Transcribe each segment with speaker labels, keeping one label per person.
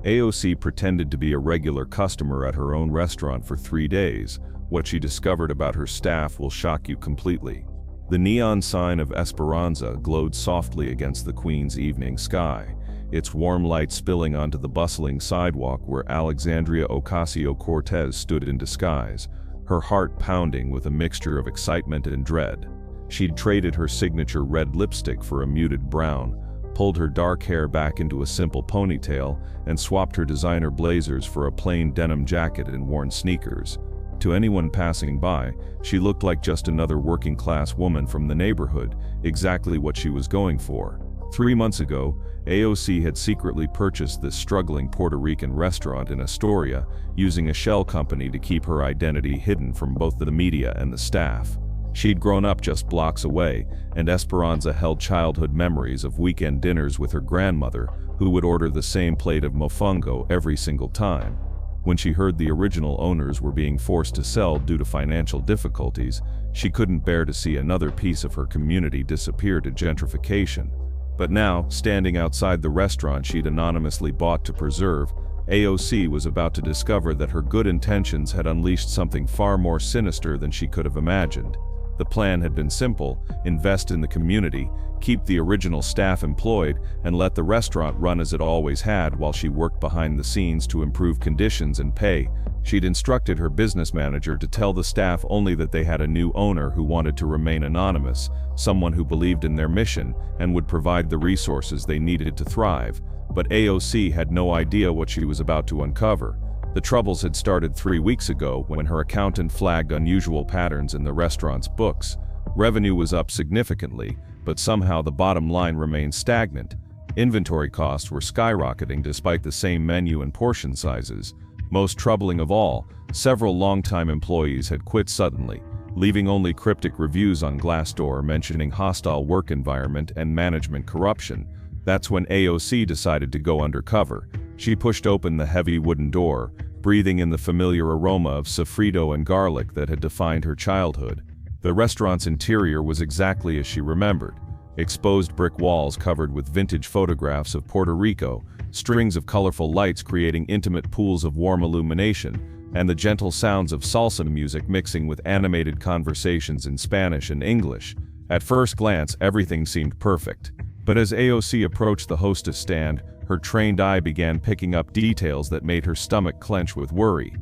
Speaker 1: AOC pretended to be a regular customer at her own restaurant for 3 days. What she discovered about her staff will shock you completely. The neon sign of Esperanza glowed softly against the Queen's evening sky, its warm light spilling onto the bustling sidewalk where Alexandria Ocasio-Cortez stood in disguise, her heart pounding with a mixture of excitement and dread. She'd traded her signature red lipstick for a muted brown, pulled her dark hair back into a simple ponytail, and swapped her designer blazers for a plain denim jacket and worn sneakers. To anyone passing by, she looked like just another working-class woman from the neighborhood, exactly what she was going for. 3 months ago, AOC had secretly purchased this struggling Puerto Rican restaurant in Astoria, using a shell company to keep her identity hidden from both the media and the staff. She'd grown up just blocks away, and Esperanza held childhood memories of weekend dinners with her grandmother, who would order the same plate of mofongo every single time. When she heard the original owners were being forced to sell due to financial difficulties, she couldn't bear to see another piece of her community disappear to gentrification. But now, standing outside the restaurant she'd anonymously bought to preserve, AOC was about to discover that her good intentions had unleashed something far more sinister than she could have imagined. The plan had been simple: invest in the community, keep the original staff employed, and let the restaurant run as it always had while she worked behind the scenes to improve conditions and pay. She'd instructed her business manager to tell the staff only that they had a new owner who wanted to remain anonymous, someone who believed in their mission and would provide the resources they needed to thrive. But AOC had no idea what she was about to uncover. The troubles had started 3 weeks ago when her accountant flagged unusual patterns in the restaurant's books. Revenue was up significantly, but somehow the bottom line remained stagnant. Inventory costs were skyrocketing despite the same menu and portion sizes. Most troubling of all, several longtime employees had quit suddenly, leaving only cryptic reviews on Glassdoor mentioning hostile work environment and management corruption. That's when AOC decided to go undercover. She pushed open the heavy wooden door, breathing in the familiar aroma of sofrito and garlic that had defined her childhood. The restaurant's interior was exactly as she remembered: exposed brick walls covered with vintage photographs of Puerto Rico, strings of colorful lights creating intimate pools of warm illumination, and the gentle sounds of salsa music mixing with animated conversations in Spanish and English. At first glance, everything seemed perfect. But as AOC approached the hostess stand, her trained eye began picking up details that made her stomach clench with worry.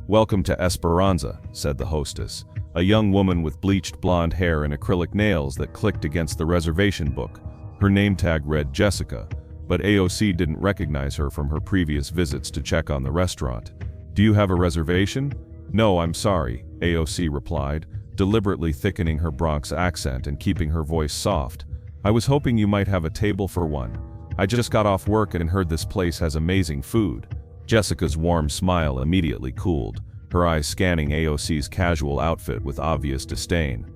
Speaker 1: "Welcome to Esperanza," said the hostess, a young woman with bleached blonde hair and acrylic nails that clicked against the reservation book. Her name tag read Jessica, but AOC didn't recognize her from her previous visits to check on the restaurant. "Do you have a reservation?" "No, I'm sorry," AOC replied, deliberately thickening her Bronx accent and keeping her voice soft. "I was hoping you might have a table for one. I just got off work and heard this place has amazing food." Jessica's warm smile immediately cooled, her eyes scanning AOC's casual outfit with obvious disdain.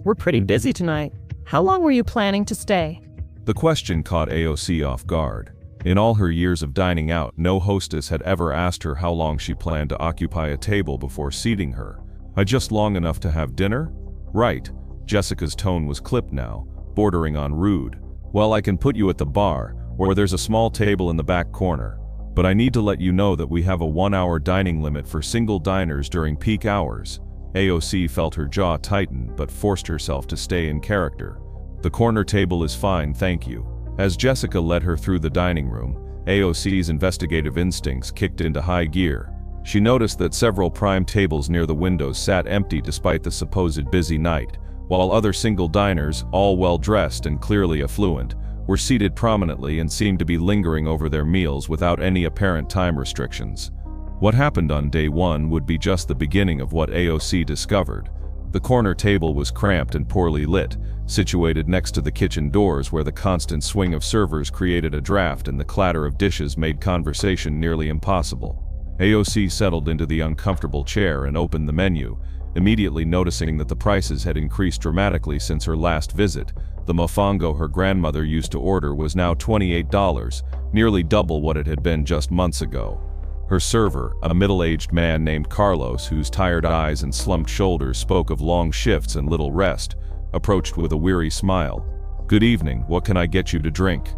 Speaker 2: We're pretty busy tonight. How long were you planning to stay?"
Speaker 1: The question caught AOC off guard. In all her years of dining out, no hostess had ever asked her how long she planned to occupy a table before seating her. Just long enough to have dinner?" "Right." Jessica's tone was clipped now, bordering on rude. "Well, I can put you at the bar, or there's a small table in the back corner. But I need to let you know that we have a 1-hour dining limit for single diners during peak hours." AOC felt her jaw tighten but forced herself to stay in character. "The corner table is fine, thank you." As Jessica led her through the dining room, AOC's investigative instincts kicked into high gear. She noticed that several prime tables near the windows sat empty despite the supposed busy night, while other single diners, all well-dressed and clearly affluent, were seated prominently and seemed to be lingering over their meals without any apparent time restrictions. What happened on day one would be just the beginning of what AOC discovered. The corner table was cramped and poorly lit, situated next to the kitchen doors where the constant swing of servers created a draft and the clatter of dishes made conversation nearly impossible. AOC settled into the uncomfortable chair and opened the menu, immediately noticing that the prices had increased dramatically since her last visit. The mofongo her grandmother used to order was now $28, nearly double what it had been just months ago. Her server, a middle-aged man named Carlos whose tired eyes and slumped shoulders spoke of long shifts and little rest, approached with a weary smile. "Good evening, what can I get you to drink?"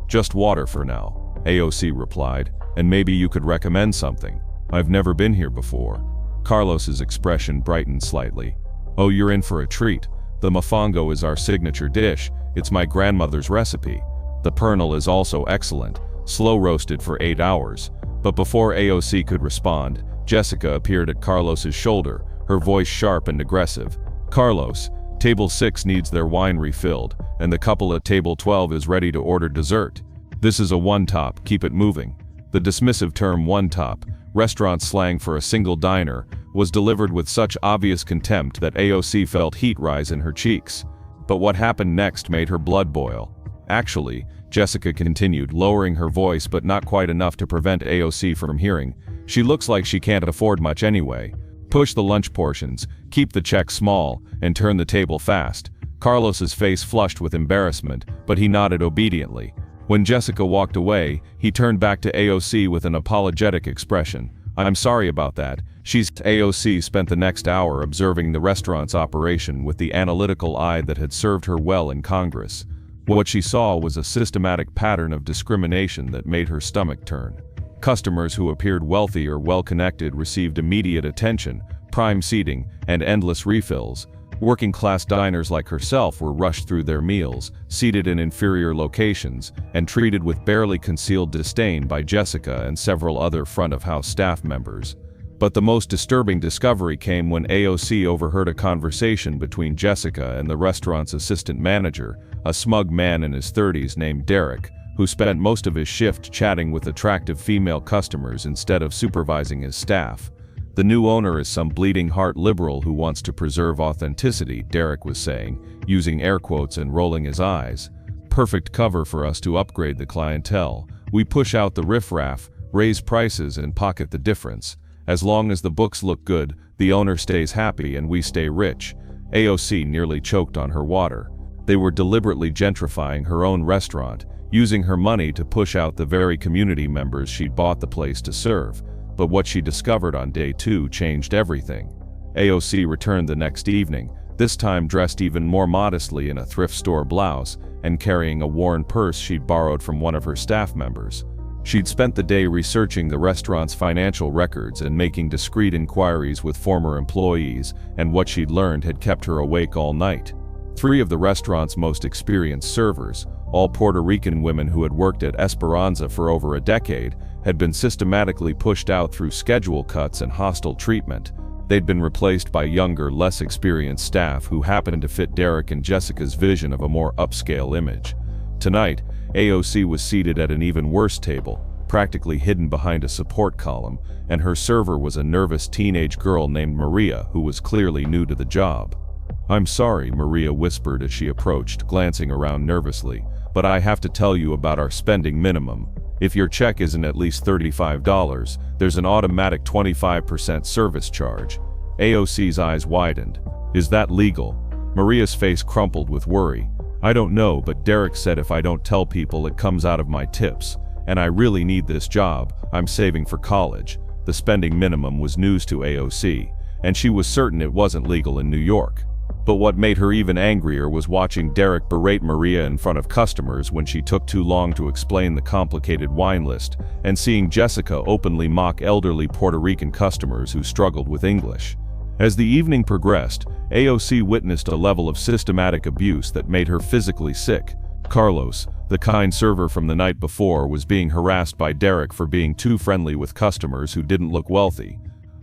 Speaker 1: "Just water for now," AOC replied, "and maybe you could recommend something. I've never been here before." Carlos's expression brightened slightly. "Oh, you're in for a treat. The mofongo is our signature dish. It's my grandmother's recipe. The pernil is also excellent, slow roasted for 8 hours." But before AOC could respond, Jessica appeared at Carlos's shoulder, her voice sharp and aggressive. "Carlos, table 6 needs their wine refilled, and the couple at table 12 is ready to order dessert. This is a one-top, keep it moving." The dismissive term one-top, restaurant slang for a single diner, was delivered with such obvious contempt that AOC felt heat rise in her cheeks. But what happened next made her blood boil. "Actually," Jessica continued, lowering her voice but not quite enough to prevent AOC from hearing, "she looks like she can't afford much anyway. Push the lunch portions, keep the check small, and turn the table fast." Carlos's face flushed with embarrassment, but he nodded obediently. When Jessica walked away, he turned back to AOC with an apologetic expression. "I'm sorry about that." AOC spent the next hour observing the restaurant's operation with the analytical eye that had served her well in Congress. What she saw was a systematic pattern of discrimination that made her stomach turn. Customers who appeared wealthy or well-connected received immediate attention, prime seating, and endless refills. Working-class diners like herself were rushed through their meals, seated in inferior locations, and treated with barely concealed disdain by Jessica and several other front-of-house staff members. But the most disturbing discovery came when AOC overheard a conversation between Jessica and the restaurant's assistant manager, a smug man in his 30s named Derek, who spent most of his shift chatting with attractive female customers instead of supervising his staff. "The new owner is some bleeding heart liberal who wants to preserve authenticity," Derek was saying, using air quotes and rolling his eyes. "Perfect cover for us to upgrade the clientele. We push out the riffraff, raise prices, and pocket the difference. As long as the books look good, the owner stays happy and we stay rich." AOC nearly choked on her water. They were deliberately gentrifying her own restaurant, using her money to push out the very community members she'd bought the place to serve. But what she discovered on day 2 changed everything. AOC returned the next evening, this time dressed even more modestly in a thrift store blouse and carrying a worn purse she'd borrowed from one of her staff members. She'd spent the day researching the restaurant's financial records and making discreet inquiries with former employees, and what she'd learned had kept her awake all night. 3 of the restaurant's most experienced servers, all Puerto Rican women who had worked at Esperanza for over a decade, had been systematically pushed out through schedule cuts and hostile treatment. They'd been replaced by younger, less experienced staff who happened to fit Derek and Jessica's vision of a more upscale image. Tonight, AOC was seated at an even worse table, practically hidden behind a support column, and her server was a nervous teenage girl named Maria who was clearly new to the job. "I'm sorry," Maria whispered as she approached, glancing around nervously, "but I have to tell you about our spending minimum. If your check isn't at least $35, there's an automatic 25% service charge." AOC's eyes widened. "Is that legal?" Maria's face crumpled with worry. "I don't know, but Derek said if I don't tell people it comes out of my tips. And I really need this job, I'm saving for college." The spending minimum was news to AOC, and she was certain it wasn't legal in New York. But what made her even angrier was watching Derek berate Maria in front of customers when she took too long to explain the complicated wine list, and seeing Jessica openly mock elderly Puerto Rican customers who struggled with English. As the evening progressed, AOC witnessed a level of systematic abuse that made her physically sick. Carlos, the kind server from the night before, was being harassed by Derek for being too friendly with customers who didn't look wealthy.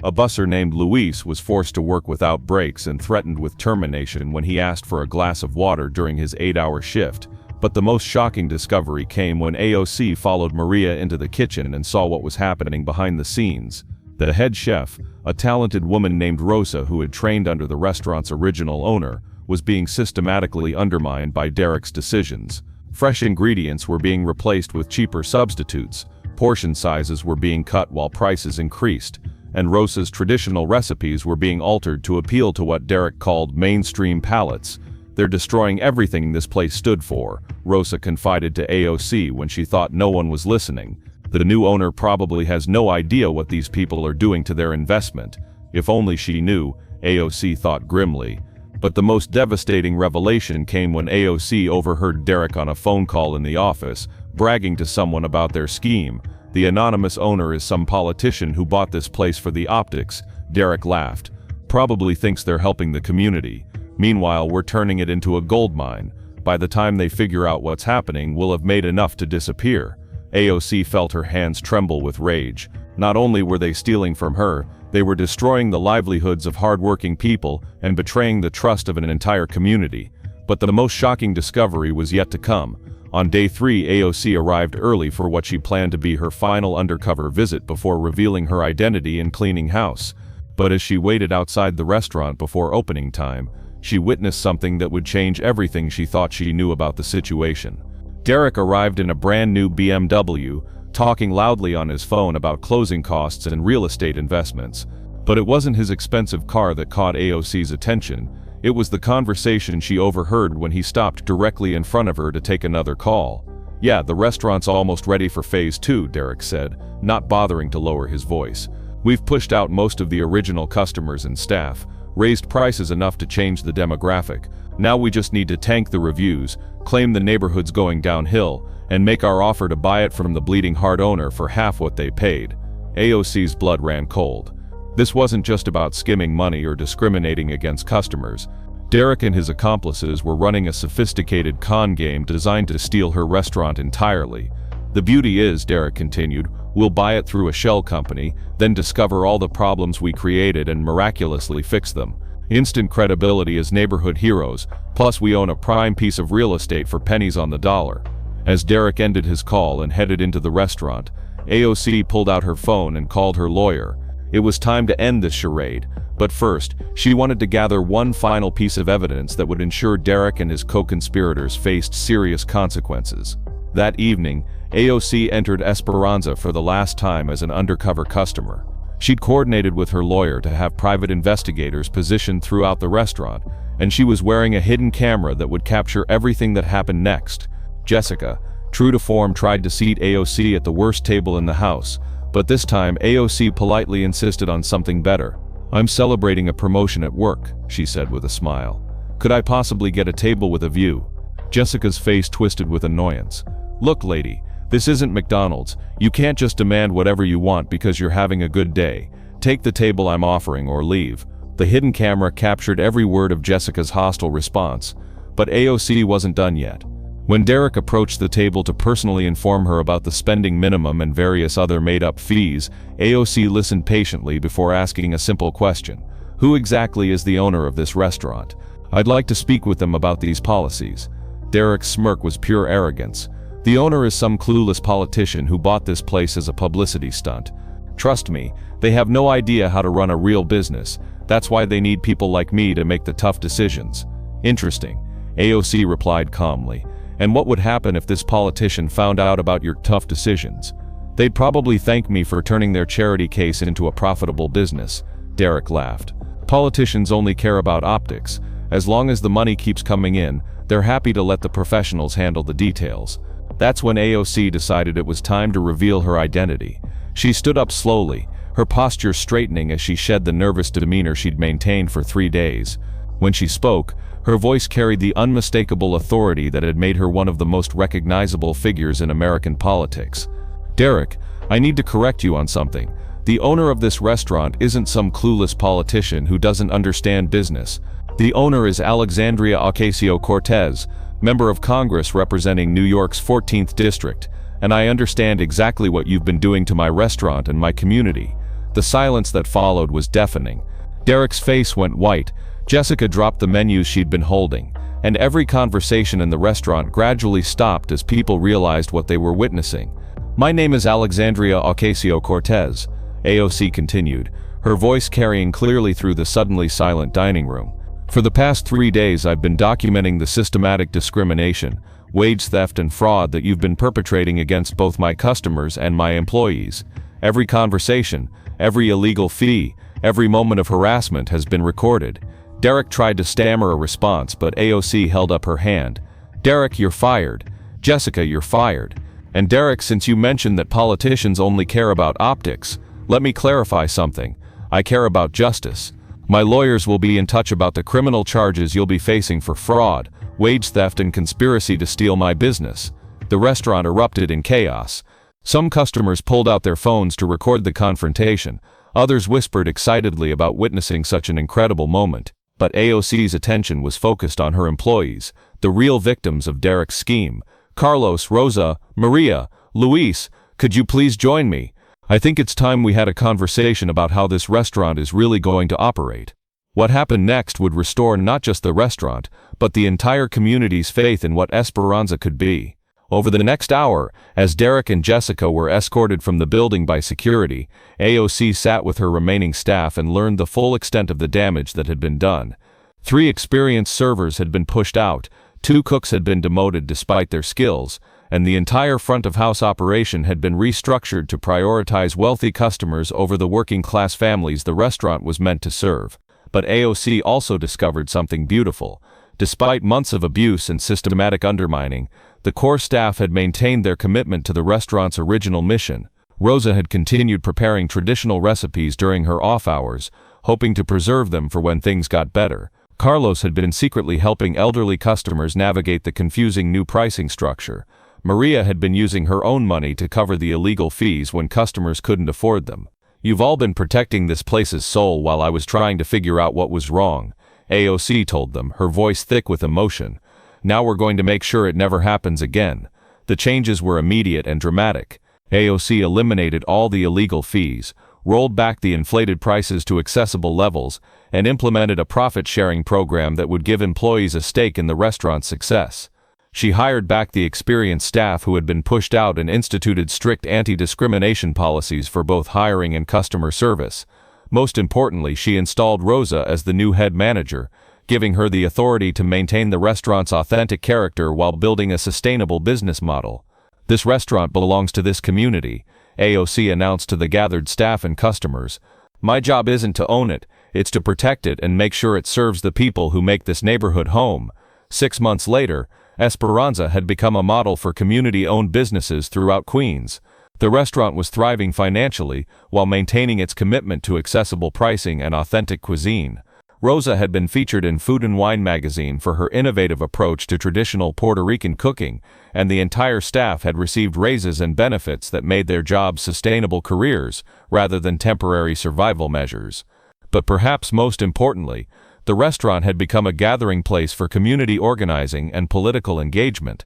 Speaker 1: A busser named Luis was forced to work without breaks and threatened with termination when he asked for a glass of water during his 8-hour shift. But the most shocking discovery came when AOC followed Maria into the kitchen and saw what was happening behind the scenes. The head chef, a talented woman named Rosa who had trained under the restaurant's original owner, was being systematically undermined by Derek's decisions. Fresh ingredients were being replaced with cheaper substitutes, portion sizes were being cut while prices increased, and Rosa's traditional recipes were being altered to appeal to what Derek called mainstream palates. "They're destroying everything this place stood for," Rosa confided to AOC when she thought no one was listening. "The new owner probably has no idea what these people are doing to their investment. If only she knew," AOC thought grimly. But the most devastating revelation came when AOC overheard Derek on a phone call in the office, bragging to someone about their scheme. "The anonymous owner is some politician who bought this place for the optics," Derek laughed. "Probably thinks they're helping the community. Meanwhile, we're turning it into a gold mine. By the time they figure out what's happening, we'll have made enough to disappear." AOC felt her hands tremble with rage. Not only were they stealing from her, they were destroying the livelihoods of hardworking people and betraying the trust of an entire community. But the most shocking discovery was yet to come. On day 3, AOC arrived early for what she planned to be her final undercover visit before revealing her identity and cleaning house. But as she waited outside the restaurant before opening time, she witnessed something that would change everything she thought she knew about the situation. Derek arrived in a brand new BMW, talking loudly on his phone about closing costs and real estate investments. But it wasn't his expensive car that caught AOC's attention. It was the conversation she overheard when he stopped directly in front of her to take another call. "Yeah, the restaurant's almost ready for phase 2, Derek said, not bothering to lower his voice. "We've pushed out most of the original customers and staff, raised prices enough to change the demographic. Now we just need to tank the reviews, claim the neighborhood's going downhill, and make our offer to buy it from the bleeding heart owner for half what they paid." AOC's blood ran cold. This wasn't just about skimming money or discriminating against customers. Derek and his accomplices were running a sophisticated con game designed to steal her restaurant entirely. "The beauty is," Derek continued, "we'll buy it through a shell company, then discover all the problems we created and miraculously fix them. Instant credibility as neighborhood heroes, plus we own a prime piece of real estate for pennies on the dollar." As Derek ended his call and headed into the restaurant, AOC pulled out her phone and called her lawyer. It was time to end this charade, but first, she wanted to gather one final piece of evidence that would ensure Derek and his co-conspirators faced serious consequences. That evening, AOC entered Esperanza for the last time as an undercover customer. She'd coordinated with her lawyer to have private investigators positioned throughout the restaurant, and she was wearing a hidden camera that would capture everything that happened next. Jessica, true to form, tried to seat AOC at the worst table in the house, but this time AOC politely insisted on something better. "I'm celebrating a promotion at work," she said with a smile. "Could I possibly get a table with a view?" Jessica's face twisted with annoyance. "Look, lady, this isn't McDonald's. You can't just demand whatever you want because you're having a good day. Take the table I'm offering or leave." The hidden camera captured every word of Jessica's hostile response, but AOC wasn't done yet. When Derek approached the table to personally inform her about the spending minimum and various other made-up fees, AOC listened patiently before asking a simple question. "Who exactly is the owner of this restaurant? I'd like to speak with them about these policies." Derek's smirk was pure arrogance. "The owner is some clueless politician who bought this place as a publicity stunt. Trust me, they have no idea how to run a real business. That's why they need people like me to make the tough decisions." "Interesting," AOC replied calmly. "And what would happen if this politician found out about your tough decisions?" "They'd probably thank me for turning their charity case into a profitable business," Derek laughed. "Politicians only care about optics. As long as the money keeps coming in, they're happy to let the professionals handle the details." That's when AOC decided it was time to reveal her identity. She stood up slowly, her posture straightening as she shed the nervous demeanor she'd maintained for 3 days. When she spoke, her voice carried the unmistakable authority that had made her one of the most recognizable figures in American politics. "Derek, I need to correct you on something. The owner of this restaurant isn't some clueless politician who doesn't understand business. The owner is Alexandria Ocasio-Cortez, member of Congress representing New York's 14th District, and I understand exactly what you've been doing to my restaurant and my community." The silence that followed was deafening. Derek's face went white. Jessica dropped the menus she'd been holding, and every conversation in the restaurant gradually stopped as people realized what they were witnessing. "My name is Alexandria Ocasio-Cortez," AOC continued, her voice carrying clearly through the suddenly silent dining room. "For the past 3 days I've been documenting the systematic discrimination, wage theft and fraud that you've been perpetrating against both my customers and my employees. Every conversation, every illegal fee, every moment of harassment has been recorded." Derek tried to stammer a response, but AOC held up her hand. "Derek, you're fired. Jessica, you're fired. And Derek, since you mentioned that politicians only care about optics, let me clarify something. I care about justice. My lawyers will be in touch about the criminal charges you'll be facing for fraud, wage theft and conspiracy to steal my business." The restaurant erupted in chaos. Some customers pulled out their phones to record the confrontation. Others whispered excitedly about witnessing such an incredible moment. But AOC's attention was focused on her employees, the real victims of Derek's scheme. Carlos, Rosa, Maria, Luis, could you please join me? I think it's time we had a conversation about how this restaurant is really going to operate. What happened next would restore not just the restaurant, but the entire community's faith in what Esperanza could be. Over the next hour, as Derek and Jessica were escorted from the building by security, AOC sat with her remaining staff and learned the full extent of the damage that had been done. 3 experienced servers had been pushed out, 2 cooks had been demoted despite their skills, and the entire front-of-house operation had been restructured to prioritize wealthy customers over the working-class families the restaurant was meant to serve. But AOC also discovered something beautiful. Despite months of abuse and systematic undermining, the core staff had maintained their commitment to the restaurant's original mission. Rosa had continued preparing traditional recipes during her off hours, hoping to preserve them for when things got better. Carlos had been secretly helping elderly customers navigate the confusing new pricing structure. Maria had been using her own money to cover the illegal fees when customers couldn't afford them. You've all been protecting this place's soul while I was trying to figure out what was wrong, AOC told them, her voice thick with emotion. Now we're going to make sure it never happens again. The changes were immediate and dramatic. AOC eliminated all the illegal fees, rolled back the inflated prices to accessible levels, and implemented a profit-sharing program that would give employees a stake in the restaurant's success. She hired back the experienced staff who had been pushed out and instituted strict anti-discrimination policies for both hiring and customer service. Most importantly, she installed Rosa as the new head manager, giving her the authority to maintain the restaurant's authentic character while building a sustainable business model. This restaurant belongs to this community, AOC announced to the gathered staff and customers. My job isn't to own it, it's to protect it and make sure it serves the people who make this neighborhood home. 6 months later, Esperanza had become a model for community-owned businesses throughout Queens. The restaurant was thriving financially while maintaining its commitment to accessible pricing and authentic cuisine. Rosa had been featured in Food and Wine magazine for her innovative approach to traditional Puerto Rican cooking, and the entire staff had received raises and benefits that made their jobs sustainable careers rather than temporary survival measures. But perhaps most importantly, the restaurant had become a gathering place for community organizing and political engagement.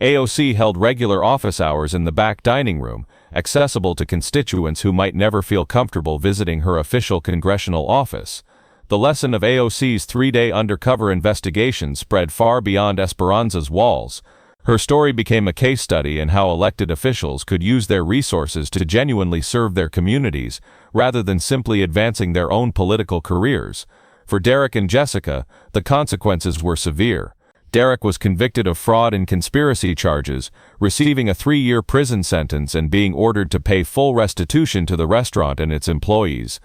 Speaker 1: AOC held regular office hours in the back dining room, accessible to constituents who might never feel comfortable visiting her official congressional office. The lesson of AOC's 3-day undercover investigation spread far beyond Esperanza's walls. Her story became a case study in how elected officials could use their resources to genuinely serve their communities, rather than simply advancing their own political careers. For Derek and Jessica, the consequences were severe. Derek was convicted of fraud and conspiracy charges, receiving a 3-year prison sentence and being ordered to pay full restitution to the restaurant and its employees.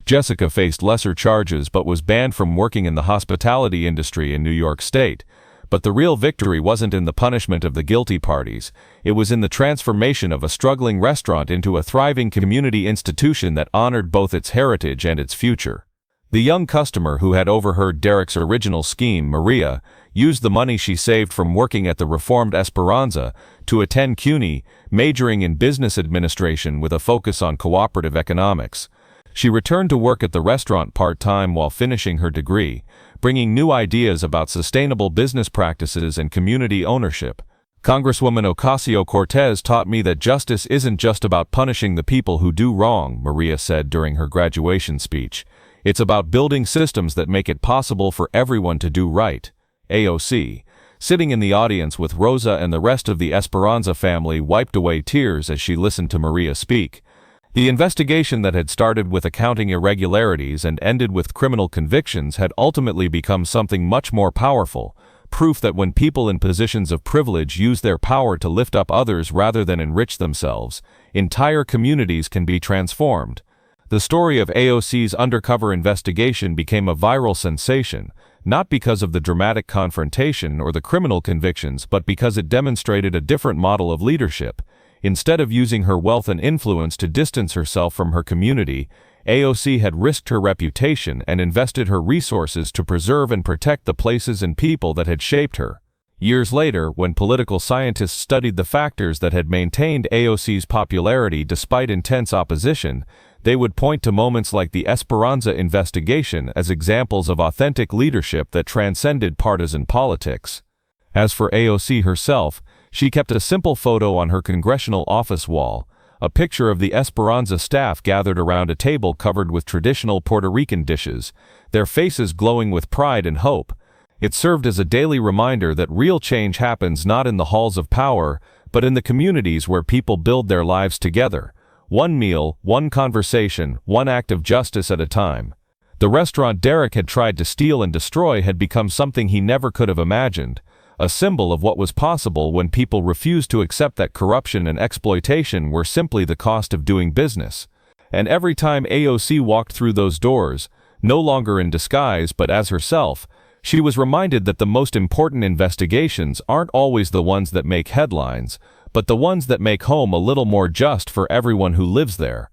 Speaker 1: Jessica faced lesser charges but was banned from working in the hospitality industry in New York State. But the real victory wasn't in the punishment of the guilty parties, it was in the transformation of a struggling restaurant into a thriving community institution that honored both its heritage and its future. The young customer who had overheard Derek's original scheme, Maria, used the money she saved from working at the reformed Esperanza to attend CUNY, majoring in business administration with a focus on cooperative economics. She returned to work at the restaurant part-time while finishing her degree, bringing new ideas about sustainable business practices and community ownership. Congresswoman Ocasio-Cortez taught me that justice isn't just about punishing the people who do wrong, Maria said during her graduation speech. It's about building systems that make it possible for everyone to do right. AOC, sitting in the audience with Rosa and the rest of the Esperanza family, wiped away tears as she listened to Maria speak. The investigation that had started with accounting irregularities and ended with criminal convictions had ultimately become something much more powerful, proof that when people in positions of privilege use their power to lift up others rather than enrich themselves, entire communities can be transformed. The story of AOC's undercover investigation became a viral sensation, not because of the dramatic confrontation or the criminal convictions, but because it demonstrated a different model of leadership. Instead of using her wealth and influence to distance herself from her community, AOC had risked her reputation and invested her resources to preserve and protect the places and people that had shaped her.
Speaker 3: Years later, when political scientists studied the factors that had maintained AOC's popularity despite intense opposition, they would point to moments like the Esperanza investigation as examples of authentic leadership that transcended partisan politics. As for AOC herself, she kept a simple photo on her congressional office wall, a picture of the Esperanza staff gathered around a table covered with traditional Puerto Rican dishes, their faces glowing with pride and hope. It served as a daily reminder that real change happens not in the halls of power, but in the communities where people build their lives together. One meal, one conversation, one act of justice at a time. The restaurant Derek had tried to steal and destroy had become something he never could have imagined, a symbol of what was possible when people refused to accept that corruption and exploitation were simply the cost of doing business. And every time AOC walked through those doors, no longer in disguise but as herself, she was reminded that the most important investigations aren't always the ones that make headlines, but the ones that make home a little more just for everyone who lives there.